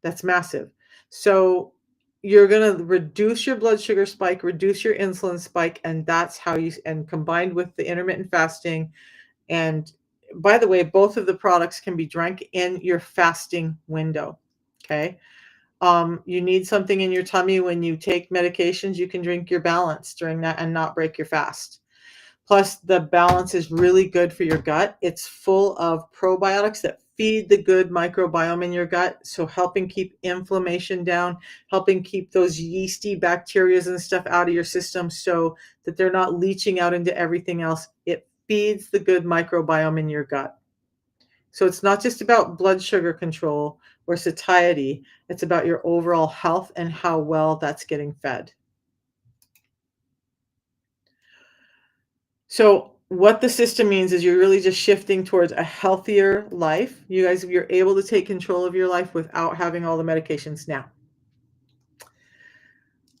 That's massive. So you're going to reduce your blood sugar spike, reduce your insulin spike, and that's how and combined with the intermittent fasting. And by the way, both of the products can be drank in your fasting window. Okay. You need something in your tummy when you take medications, you can drink your balance during that and not break your fast. Plus, the balance is really good for your gut. It's full of probiotics that feed the good microbiome in your gut. So, helping keep inflammation down, helping keep those yeasty bacterias and stuff out of your system so that they're not leaching out into everything else. It feeds the good microbiome in your gut. So, it's not just about blood sugar control or satiety, it's about your overall health and how well that's getting fed. So what the system means is you're really just shifting towards a healthier life. You guys, you're able to take control of your life without having all the medications. Now,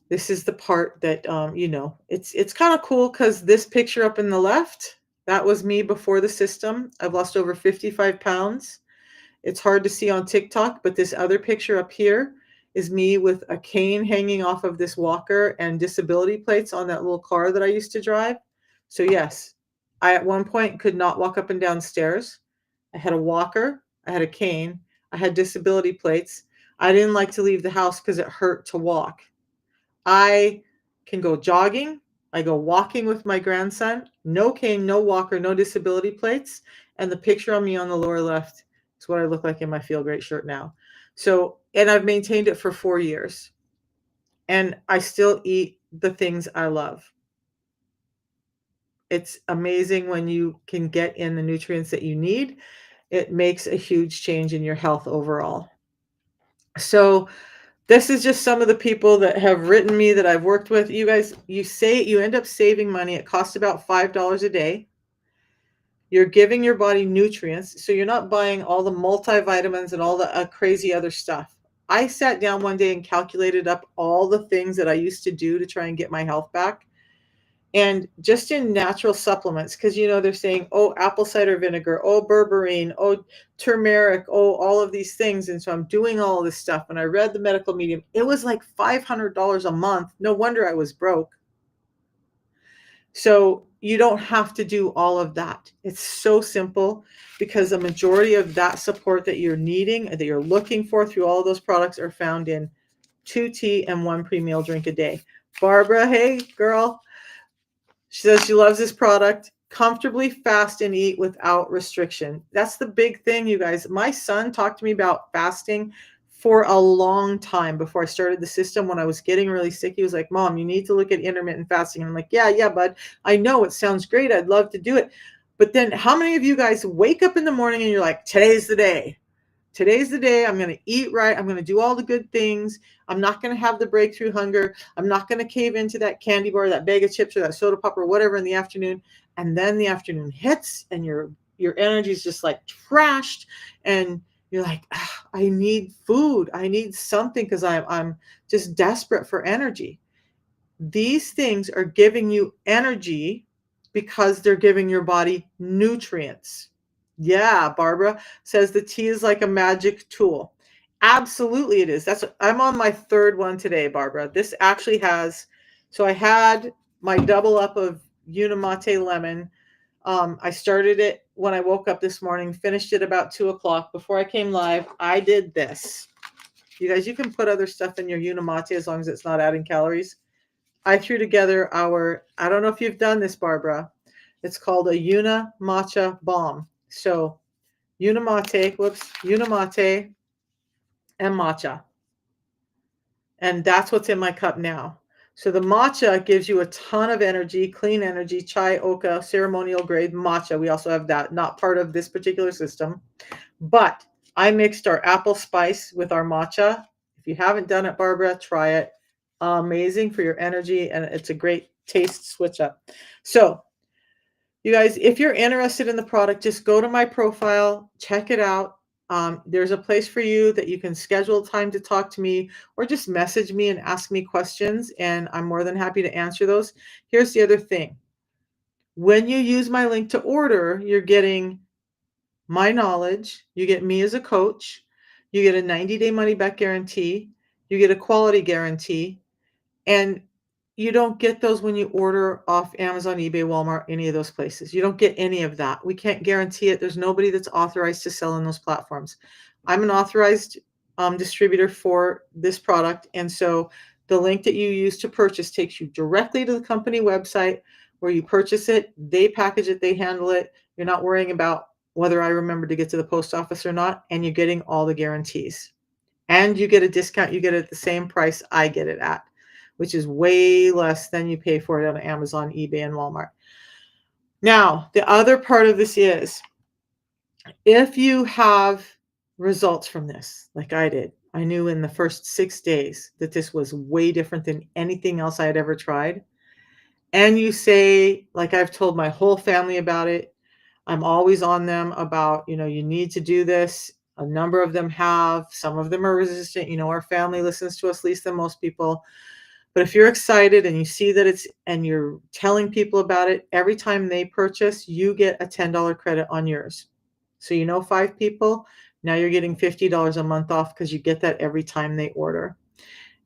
this is the part that it's kind of cool because this picture up in the left, that was me before the system. I've lost over 55 pounds. It's hard to see on TikTok, but this other picture up here is me with a cane hanging off of this walker and disability plates on that little car that I used to drive. So yes, I at one point could not walk up and down stairs. I had a walker, I had a cane, I had disability plates. I didn't like to leave the house because it hurt to walk. I can go jogging. I go walking with my grandson. No cane, no walker, no disability plates. And the picture on me on the lower left is what I look like in my Feel Great shirt now. So, and I've maintained it for 4 years. And I still eat the things I love. It's amazing when you can get in the nutrients that you need. It makes a huge change in your health overall. So, this is just some of the people that have written me that I've worked with. You guys, you end up saving money. It costs about $5 a day. You're giving your body nutrients. So you're not buying all the multivitamins and all the crazy other stuff. I sat down one day and calculated up all the things that I used to do to try and get my health back. And just in natural supplements, because they're saying, oh, apple cider vinegar, oh, berberine, oh, turmeric, oh, all of these things. And so I'm doing all of this stuff. And I read the medical medium. It was like $500 a month. No wonder I was broke. So you don't have to do all of that. It's so simple because the majority of that support that you're needing, that you're looking for through all of those products are found in 2 tea and 1 pre-meal drink a day. Barbara, hey, girl. She says she loves this product. Comfortably fast and eat without restriction. That's the big thing, you guys. My son talked to me about fasting for a long time before I started the system. When I was getting really sick, he was like, Mom, you need to look at intermittent fasting. And I'm like, yeah, bud. I know it sounds great. I'd love to do it. But then how many of you guys wake up in the morning and you're like, today's the day? Today's the day. I'm going to eat right. I'm going to do all the good things. I'm not going to have the breakthrough hunger. I'm not going to cave into that candy bar, that bag of chips, or that soda pop, or whatever in the afternoon. And then the afternoon hits, and your energy is just like trashed, and you're like, I need food. I need something because I'm just desperate for energy. These things are giving you energy because they're giving your body nutrients. Yeah, Barbara says the tea is like a magic tool. Absolutely it is. I'm on my third one today, Barbara. This actually has, so I had my double up of Unimate lemon. I started it when I woke up this morning, finished it about 2 o'clock. Before I came live, I did this. You guys, you can put other stuff in your Unimate as long as it's not adding calories. I threw together I don't know if you've done this, Barbara. It's called a Una Matcha Bomb. So Unimate and matcha. And that's what's in my cup now. So the matcha gives you a ton of energy, clean energy, chai oka, ceremonial grade matcha. We also have that, not part of this particular system. But I mixed our apple spice with our matcha. If you haven't done it, Barbara, try it. Amazing for your energy, and it's a great taste switch up. So you guys, if you're interested in the product, just go to my profile, check it out. There's a place for you that you can schedule time to talk to me, or just message me and ask me questions, and I'm more than happy to answer those. Here's the other thing. When you use my link to order, you're getting my knowledge, you get me as a coach, you get a 90-day money back guarantee, you get a quality guarantee, and you don't get those when you order off Amazon, eBay, Walmart, any of those places. You don't get any of that. We can't guarantee it. There's nobody that's authorized to sell on those platforms. I'm an authorized distributor for this product. And so the link that you use to purchase takes you directly to the company website where you purchase it, they package it, they handle it. You're not worrying about whether I remember to get to the post office or not, and you're getting all the guarantees. And you get a discount, you get it at the same price I get it at, which is way less than you pay for it on Amazon, eBay, and Walmart. Now, the other part of this is if you have results from this, like I did, I knew in the first 6 days that this was way different than anything else I had ever tried. And you say, like I've told my whole family about it, I'm always on them about, you need to do this. A number of them have, some of them are resistant. Our family listens to us least than most people. But if you're excited and you see that and you're telling people about it, every time they purchase, you get a $10 credit on yours. So 5 people, now you're getting $50 a month off because you get that every time they order.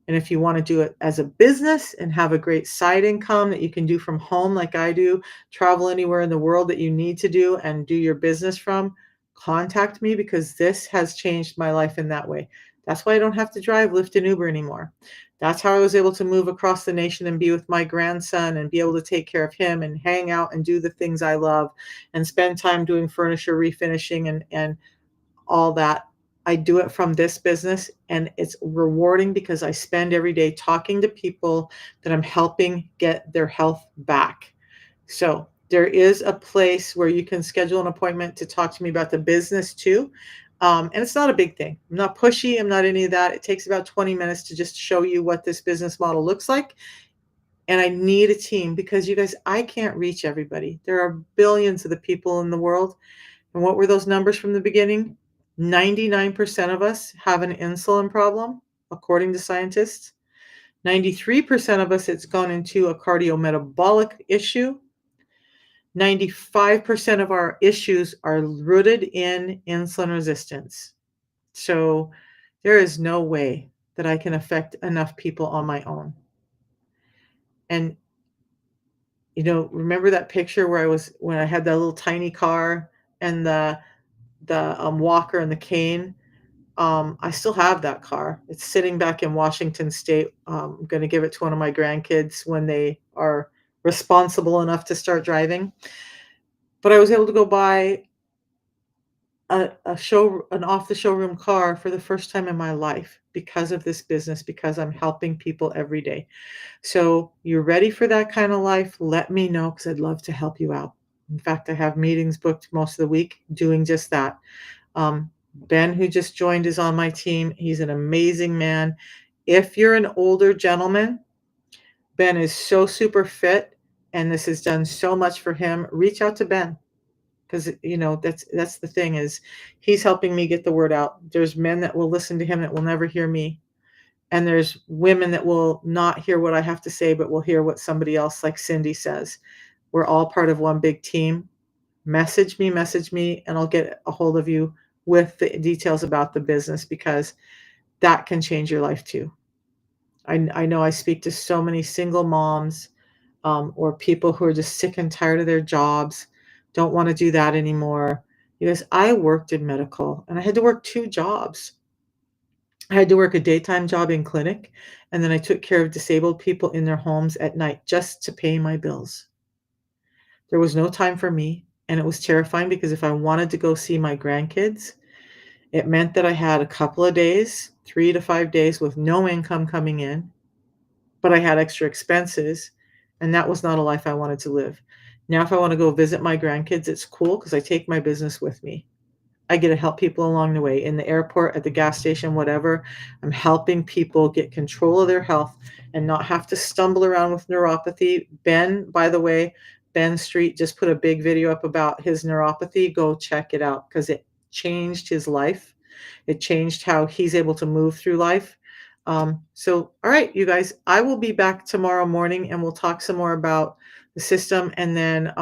And if you want to do it as a business and have a great side income that you can do from home, like I do, travel anywhere in the world that you need to do and do your business from, contact me because this has changed my life in that way. That's why I don't have to drive, Lyft, and Uber anymore. That's how I was able to move across the nation and be with my grandson and be able to take care of him and hang out and do the things I love and spend time doing furniture refinishing and all that. I do it from this business and it's rewarding because I spend every day talking to people that I'm helping get their health back. So there is a place where you can schedule an appointment to talk to me about the business too. And it's not a big thing. I'm not pushy. I'm not any of that. It takes about 20 minutes to just show you what this business model looks like. And I need a team because you guys, I can't reach everybody. There are billions of the people in the world. And what were those numbers from the beginning? 99% of us have an insulin problem, according to scientists. 93% of us, it's gone into a cardiometabolic issue. 95% of our issues are rooted in insulin resistance. So there is no way that I can affect enough people on my own. And remember that picture where when I had that little tiny car and the walker and the cane? I still have that car. It's sitting back in Washington State. I'm going to give it to one of my grandkids when they are responsible enough to start driving. But I was able to go buy an off the showroom car for the first time in my life because of this business, because I'm helping people every day. So you're ready for that kind of life? Let me know because I'd love to help you out. In fact, I have meetings booked most of the week doing just that. Ben, who just joined, is on my team. He's an amazing man. If you're an older gentleman, Ben is so super fit, and this has done so much for him. Reach out to Ben because that's the thing is he's helping me get the word out. There's men that will listen to him that will never hear me, and there's women that will not hear what I have to say, but will hear what somebody else like Cindy says. We're all part of one big team. Message me, and I'll get a hold of you with the details about the business because that can change your life too. I know I speak to so many single moms or people who are just sick and tired of their jobs, don't want to do that anymore. Because I worked in medical and I had to work 2 jobs. I had to work a daytime job in clinic, and then I took care of disabled people in their homes at night just to pay my bills. There was no time for me, and it was terrifying because if I wanted to go see my grandkids, it meant that I had a couple of days, 3 to 5 days with no income coming in, but I had extra expenses, and that was not a life I wanted to live. Now, if I want to go visit my grandkids, it's cool because I take my business with me. I get to help people along the way in the airport, at the gas station, whatever. I'm helping people get control of their health and not have to stumble around with neuropathy. Ben, by the way, Ben Street just put a big video up about his neuropathy. Go check it out because it changed his life. It changed how he's able to move through life. So, all right, you guys, I will be back tomorrow morning and we'll talk some more about the system. And then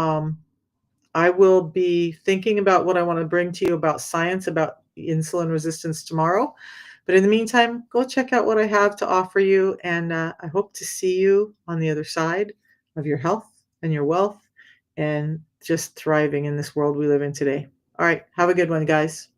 I will be thinking about what I want to bring to you about science, about insulin resistance tomorrow. But in the meantime, go check out what I have to offer you. And I hope to see you on the other side of your health and your wealth and just thriving in this world we live in today. All right. Have a good one, guys.